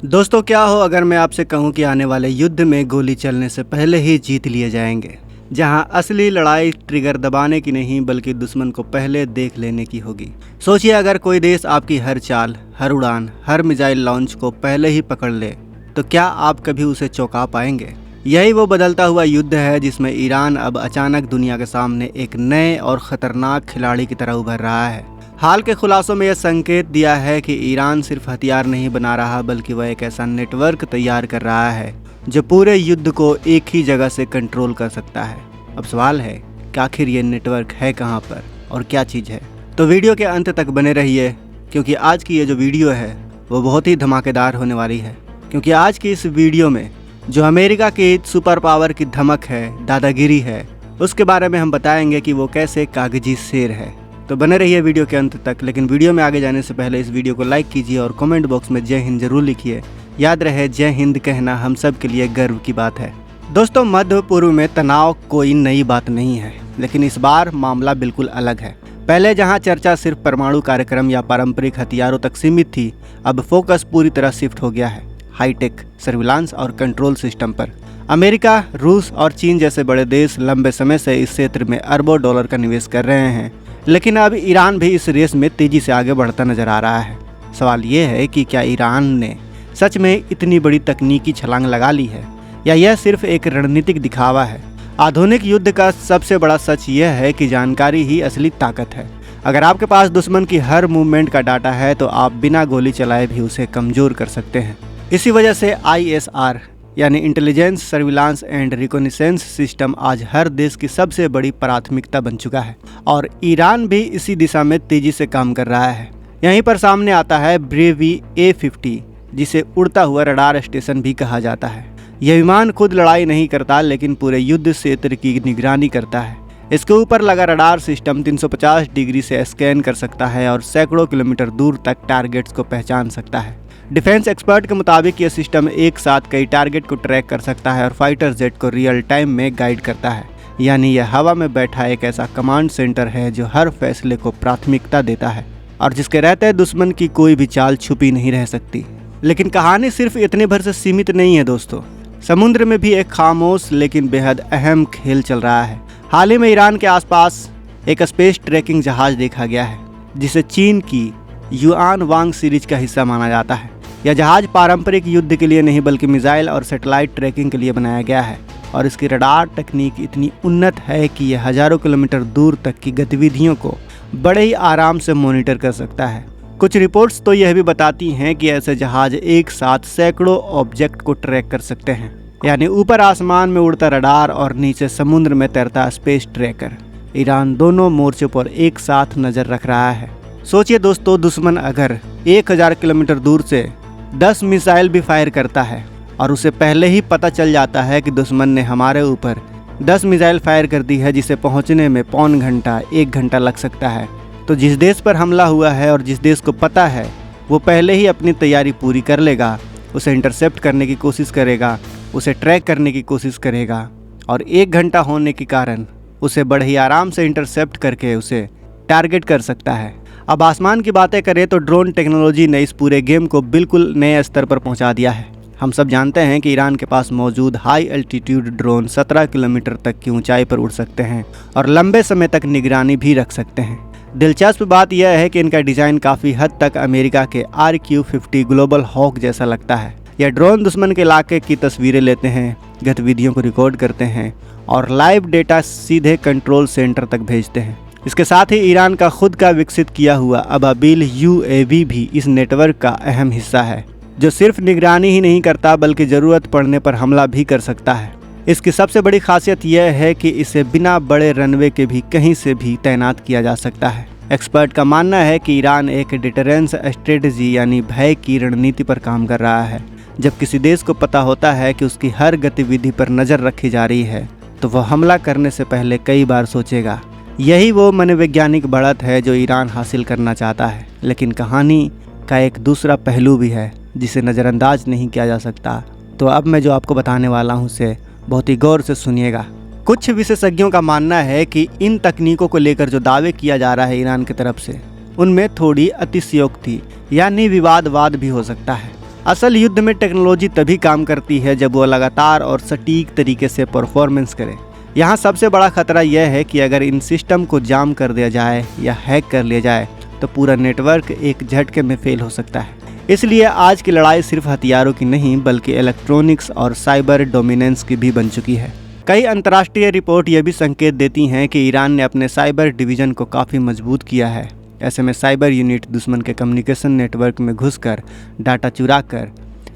दोस्तों, क्या हो अगर मैं आपसे कहूं कि आने वाले युद्ध में गोली चलने से पहले ही जीत लिए जाएंगे, जहां असली लड़ाई ट्रिगर दबाने की नहीं बल्कि दुश्मन को पहले देख लेने की होगी। सोचिए, अगर कोई देश आपकी हर चाल, हर उड़ान, हर मिसाइल लॉन्च को पहले ही पकड़ ले तो क्या आप कभी उसे चौंका पाएंगे? यही वो बदलता हुआ युद्ध है जिसमें ईरान अब अचानक दुनिया के सामने एक नए और खतरनाक खिलाड़ी की तरह उभर रहा है। हाल के खुलासों में यह संकेत दिया है कि ईरान सिर्फ हथियार नहीं बना रहा बल्कि वह एक ऐसा नेटवर्क तैयार कर रहा है जो पूरे युद्ध को एक ही जगह से कंट्रोल कर सकता है। अब सवाल है कि आखिर ये नेटवर्क है कहाँ पर और क्या चीज़ है? तो वीडियो के अंत तक बने रहिए, क्योंकि आज की ये जो वीडियो है वो बहुत ही धमाकेदार होने वाली है। क्योंकि आज की इस वीडियो में जो अमेरिका की सुपर पावर की धमक है, दादागिरी है, उसके बारे में हम बताएंगे कि वो कैसे कागजी शेर है। तो बने रहिए वीडियो के अंत तक। लेकिन वीडियो में आगे जाने से पहले इस वीडियो को लाइक कीजिए और कमेंट बॉक्स में जय हिंद जरूर लिखिए। याद रहे, जय हिंद कहना हम सब के लिए गर्व की बात है। दोस्तों, मध्य पूर्व में तनाव कोई नई बात नहीं है, लेकिन इस बार मामला बिल्कुल अलग है। पहले जहां चर्चा सिर्फ परमाणु कार्यक्रम या पारंपरिक हथियारों तक सीमित थी, अब फोकस पूरी तरह शिफ्ट हो गया है हाईटेक सर्विलांस और कंट्रोल सिस्टम पर। अमेरिका, रूस और चीन जैसे बड़े देश लंबे समय से इस क्षेत्र में अरबों डॉलर का निवेश कर रहे हैं, लेकिन अब ईरान भी इस रेस में तेजी से आगे बढ़ता नजर आ रहा है। सवाल ये है कि क्या ईरान ने सच में इतनी बड़ी तकनीकी छलांग लगा ली है या यह सिर्फ एक रणनीतिक दिखावा है? आधुनिक युद्ध का सबसे बड़ा सच यह है कि जानकारी ही असली ताकत है। अगर आपके पास दुश्मन की हर मूवमेंट का डाटा है तो आप बिना गोली चलाए भी उसे कमजोर कर सकते हैं। इसी वजह से ISR यानी intelligence, surveillance and recognisance system आज हर देश की सबसे बड़ी प्राथमिकता बन चुका है और ईरान भी इसी दिशा में तेजी से काम कर रहा है। यहीं पर सामने आता है ब्रेवी A50, जिसे उड़ता हुआ रडार स्टेशन भी कहा जाता है। यह विमान खुद लड़ाई नहीं करता, लेकिन पूरे युद्ध क्षेत्र की निगरानी करता है। इसके ऊपर लगा रडार सिस्टम 350 डिग्री से स्कैन कर सकता है और सैकड़ों किलोमीटर दूर तक टारगेट्स को पहचान सकता है। डिफेंस एक्सपर्ट के मुताबिक यह सिस्टम एक साथ कई टारगेट को ट्रैक कर सकता है और फाइटर जेट को रियल टाइम में गाइड करता है। यानी यह हवा में बैठा एक ऐसा कमांड सेंटर है जो हर फैसले को प्राथमिकता देता है और जिसके रहते दुश्मन की कोई भी चाल छुपी नहीं रह सकती। लेकिन कहानी सिर्फ इतने भर से सीमित नहीं है दोस्तों। समुद्र में भी एक खामोश लेकिन बेहद अहम खेल चल रहा है। हाल ही में ईरान के आसपास एक स्पेस ट्रैकिंग जहाज देखा गया है जिसे चीन की युआन वांग सीरीज का हिस्सा माना जाता है। यह जहाज पारंपरिक युद्ध के लिए नहीं बल्कि मिसाइल और सैटेलाइट ट्रैकिंग के लिए बनाया गया है और इसकी रडार तकनीक इतनी उन्नत है कि यह हजारों किलोमीटर दूर तक की गतिविधियों को बड़े ही आराम से मॉनिटर कर सकता है। कुछ रिपोर्ट्स तो यह भी बताती हैं कि ऐसे जहाज एक साथ सैकड़ों ऑब्जेक्ट को ट्रैक कर सकते हैं, यानी ऊपर आसमान में उड़ता रडार और नीचे समुद्र में तैरता स्पेस ट्रैकर। ईरान दोनों मोर्चों पर एक साथ नजर रख रहा है। सोचिए दोस्तों, दुश्मन अगर 1000 किलोमीटर दूर से 10 मिसाइल भी फायर करता है और उसे पहले ही पता चल जाता है कि दुश्मन ने हमारे ऊपर 10 मिसाइल फायर कर दी है जिसे पहुंचने में पौन घंटा 1 घंटा लग सकता है, तो जिस देश पर हमला हुआ है और जिस देश को पता है वो पहले ही अपनी तैयारी पूरी कर लेगा, उसे इंटरसेप्ट करने की कोशिश करेगा, उसे ट्रैक करने की कोशिश करेगा और 1 घंटा होने के कारण उसे बड़े ही आराम से इंटरसेप्ट करके उसे टारगेट कर सकता है। अब आसमान की बातें करें तो ड्रोन टेक्नोलॉजी ने इस पूरे गेम को बिल्कुल नए स्तर पर पहुंचा दिया है। हम सब जानते हैं कि ईरान के पास मौजूद हाई एल्टीट्यूड ड्रोन 17 किलोमीटर तक की ऊंचाई पर उड़ सकते हैं और लंबे समय तक निगरानी भी रख सकते हैं। दिलचस्प बात यह है कि इनका डिज़ाइन काफ़ी हद तक अमेरिका के RQ-50 ग्लोबल हॉक जैसा लगता है। यह ड्रोन दुश्मन के इलाके की तस्वीरें लेते हैं, गतिविधियों को रिकॉर्ड करते हैं और लाइव डेटा सीधे कंट्रोल सेंटर तक भेजते हैं। इसके साथ ही ईरान का खुद का विकसित किया हुआ अबाबिल UAV भी इस नेटवर्क का अहम हिस्सा है, जो सिर्फ निगरानी ही नहीं करता बल्कि ज़रूरत पड़ने पर हमला भी कर सकता है। इसकी सबसे बड़ी खासियत यह है कि इसे बिना बड़े रनवे के भी कहीं से भी तैनात किया जा सकता है। एक्सपर्ट का मानना है कि ईरान एक डिटरेंस स्ट्रेटजी यानी भय की रणनीति पर काम कर रहा है। जब किसी देश को पता होता है कि उसकी हर गतिविधि पर नज़र रखी जा रही है तो वह हमला करने से पहले कई बार सोचेगा। यही वो मनोवैज्ञानिक बढ़त है जो ईरान हासिल करना चाहता है। लेकिन कहानी का एक दूसरा पहलू भी है जिसे नज़रअंदाज नहीं किया जा सकता। तो अब मैं जो आपको बताने वाला हूँ उसे बहुत ही गौर से सुनिएगा। कुछ विशेषज्ञों का मानना है कि इन तकनीकों को लेकर जो दावे किया जा रहा है ईरान की तरफ से, उनमें थोड़ी अतिशयोक्ति यानी विवादवाद भी हो सकता है। असल युद्ध में टेक्नोलॉजी तभी काम करती है जब वो लगातार और सटीक तरीके से परफॉर्मेंस करे। यहाँ सबसे बड़ा खतरा यह है कि अगर इन सिस्टम को जाम कर दिया जाए या हैक कर लिया जाए तो पूरा नेटवर्क एक झटके में फेल हो सकता है। इसलिए आज की लड़ाई सिर्फ हथियारों की नहीं बल्कि इलेक्ट्रॉनिक्स और साइबर डोमिनेंस की भी बन चुकी है। कई अंतर्राष्ट्रीय रिपोर्ट ये भी संकेत देती हैं कि ईरान ने अपने साइबर डिवीज़न को काफ़ी मजबूत किया है। ऐसे में साइबर यूनिट दुश्मन के कम्युनिकेशन नेटवर्क में घुसकर डाटा चुरा कर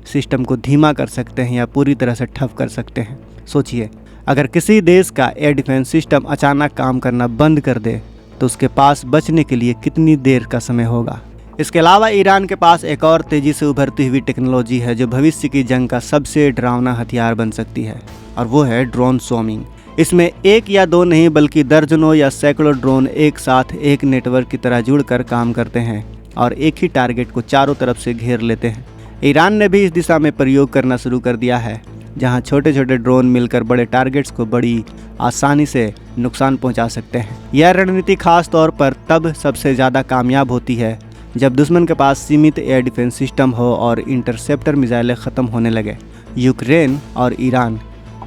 सिस्टम को धीमा कर सकते हैं या पूरी तरह से ठप कर सकते हैं। सोचिए, अगर किसी देश का एयर डिफेंस सिस्टम अचानक काम करना बंद कर दे तो उसके पास बचने के लिए कितनी देर का समय होगा। इसके अलावा ईरान के पास एक और तेज़ी से उभरती हुई टेक्नोलॉजी है जो भविष्य की जंग का सबसे डरावना हथियार बन सकती है, और वो है ड्रोन स्वॉर्मिंग। इसमें एक या दो नहीं बल्कि दर्जनों या सैकड़ों ड्रोन एक साथ एक नेटवर्क की तरह जुड़कर काम करते हैं और एक ही टारगेट को चारों तरफ से घेर लेते हैं। ईरान ने भी इस दिशा में प्रयोग करना शुरू कर दिया है, जहां छोटे छोटे ड्रोन मिलकर बड़े टारगेट्स को बड़ी आसानी से नुकसान पहुंचा सकते हैं। यह रणनीति खास तौर पर तब सबसे ज़्यादा कामयाब होती है जब दुश्मन के पास सीमित एयर डिफेंस सिस्टम हो और इंटरसेप्टर मिसाइलें ख़त्म होने लगे। यूक्रेन और ईरान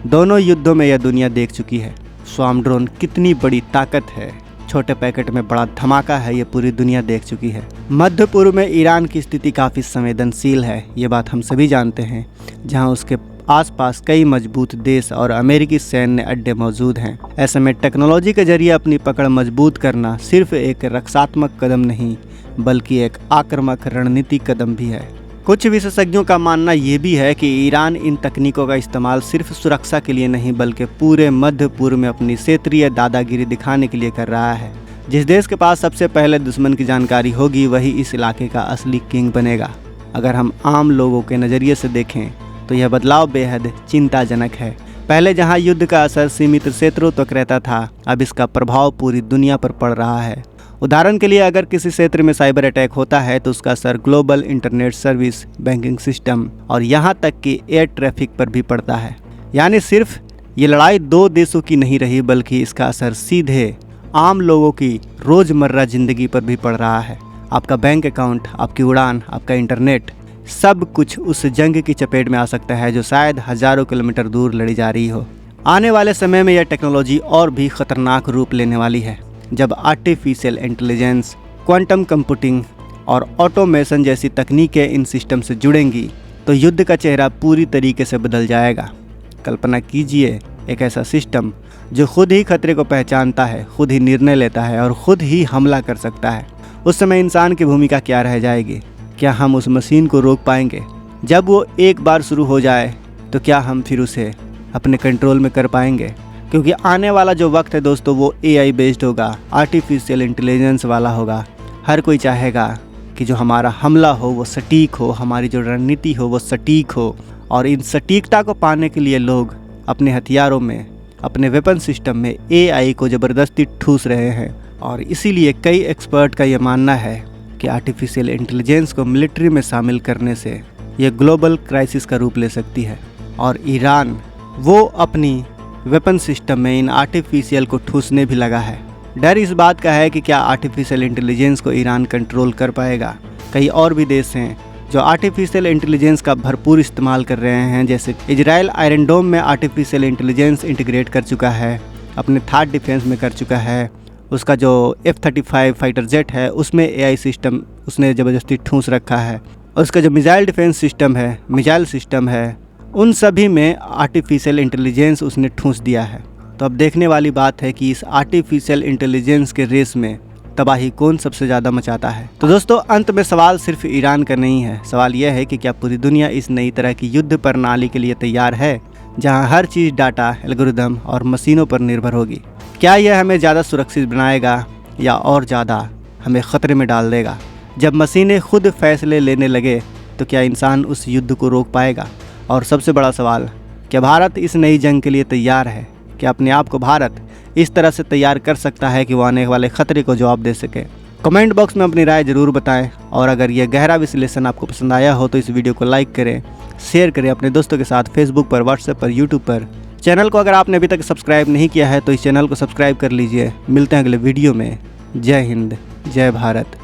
दोनों युद्धों में यह दुनिया देख चुकी है। स्वार्म ड्रोन कितनी बड़ी ताकत है, छोटे पैकेट में बड़ा धमाका है, ये पूरी दुनिया देख चुकी है। मध्य पूर्व में ईरान की स्थिति काफ़ी संवेदनशील है, ये बात हम सभी जानते हैं, जहां उसके आसपास कई मजबूत देश और अमेरिकी सैन्य अड्डे मौजूद हैं। ऐसे में टेक्नोलॉजी के जरिए अपनी पकड़ मजबूत करना सिर्फ एक रक्षात्मक कदम नहीं बल्कि एक आक्रामक रणनीतिक कदम भी है। कुछ विशेषज्ञों का मानना ये भी है कि ईरान इन तकनीकों का इस्तेमाल सिर्फ सुरक्षा के लिए नहीं बल्कि पूरे मध्य पूर्व में अपनी क्षेत्रीय दादागिरी दिखाने के लिए कर रहा है। जिस देश के पास सबसे पहले दुश्मन की जानकारी होगी वही इस इलाके का असली किंग बनेगा। अगर हम आम लोगों के नज़रिए से देखें तो यह बदलाव बेहद चिंताजनक है। पहले जहां युद्ध का असर सीमित क्षेत्रों तक रहता था, अब इसका प्रभाव पूरी दुनिया पर पड़ रहा है। उदाहरण के लिए अगर किसी क्षेत्र में साइबर अटैक होता है तो उसका असर global internet service, banking system और यहाँ तक कि एयर ट्रैफिक पर भी पड़ता है। यानी सिर्फ ये लड़ाई दो देशों की नहीं रही बल्कि इसका असर सीधे आम लोगों की रोज़मर्रा ज़िंदगी पर भी पड़ रहा है। आपका बैंक अकाउंट, आपकी उड़ान, आपका इंटरनेट, सब कुछ उस जंग की चपेट में आ सकता है जो शायद हज़ारों किलोमीटर दूर लड़ी जा रही हो। आने वाले समय में यह टेक्नोलॉजी और भी ख़तरनाक रूप लेने वाली है जब आर्टिफिशियल इंटेलिजेंस, क्वांटम कंप्यूटिंग और ऑटोमेशन जैसी तकनीकें इन सिस्टम से जुड़ेंगी तो युद्ध का चेहरा पूरी तरीके से बदल जाएगा। कल्पना कीजिए एक ऐसा सिस्टम जो खुद ही खतरे को पहचानता है, खुद ही निर्णय लेता है और खुद ही हमला कर सकता है। उस समय इंसान की भूमिका क्या रह जाएगी? क्या हम उस मशीन को रोक पाएंगे? जब वो एक बार शुरू हो जाए तो क्या हम फिर उसे अपने कंट्रोल में कर पाएंगे? क्योंकि आने वाला जो वक्त है दोस्तों वो AI बेस्ड होगा, आर्टिफिशियल इंटेलिजेंस वाला होगा। हर कोई चाहेगा कि जो हमारा हमला हो वो सटीक हो, हमारी जो रणनीति हो वो सटीक हो, और इन सटीकता को पाने के लिए लोग अपने हथियारों में, अपने वेपन सिस्टम में AI को ज़बरदस्ती ठूस रहे हैं। और इसीलिए कई एक्सपर्ट का ये मानना है कि आर्टिफिशियल इंटेलिजेंस को मिलिट्री में शामिल करने से ये ग्लोबल क्राइसिस का रूप ले सकती है और ईरान वो अपनी वेपन सिस्टम में इन आर्टिफिशियल को ठूसने भी लगा है। डर इस बात का है कि क्या आर्टिफिशियल इंटेलिजेंस को ईरान कंट्रोल कर पाएगा। कई और भी देश हैं जो आर्टिफिशियल इंटेलिजेंस का भरपूर इस्तेमाल कर रहे हैं, जैसे इजराइल आयरन डोम में आर्टिफिशियल इंटेलिजेंस इंटीग्रेट कर चुका है, अपने थार्ड डिफेंस में कर चुका है। उसका जो F-35 फाइटर जेट है उसमें AI सिस्टम उसने ज़बरदस्ती ठूस रखा है। उसका जो मिसाइल डिफेंस सिस्टम है, मिसाइल सिस्टम है, उन सभी में आर्टिफिशियल इंटेलिजेंस उसने ठूस दिया है। तो अब देखने वाली बात है कि इस आर्टिफिशियल इंटेलिजेंस के रेस में तबाही कौन सबसे ज़्यादा मचाता है। तो दोस्तों अंत में सवाल सिर्फ ईरान का नहीं है, सवाल यह है कि क्या पूरी दुनिया इस नई तरह की युद्ध प्रणाली के लिए तैयार है जहां हर चीज़ डाटा, एल्गोरिदम और मशीनों पर निर्भर होगी। क्या यह हमें ज़्यादा सुरक्षित बनाएगा या और ज़्यादा हमें ख़तरे में डाल देगा? जब मशीनें खुद फैसले लेने लगे तो क्या इंसान उस युद्ध को रोक पाएगा? और सबसे बड़ा सवाल, क्या भारत इस नई जंग के लिए तैयार है? क्या अपने आप को भारत इस तरह से तैयार कर सकता है कि वो आने वाले ख़तरे को जवाब दे सके? कमेंट बॉक्स में अपनी राय ज़रूर बताएं और अगर यह गहरा विश्लेषण आपको पसंद आया हो तो इस वीडियो को लाइक करें, शेयर करें अपने दोस्तों के साथ, फेसबुक पर, व्हाट्सएप पर, यूट्यूब पर। चैनल को अगर आपने अभी तक सब्सक्राइब नहीं किया है तो इस चैनल को सब्सक्राइब कर लीजिए। मिलते हैं अगले वीडियो में। जय हिंद, जय भारत।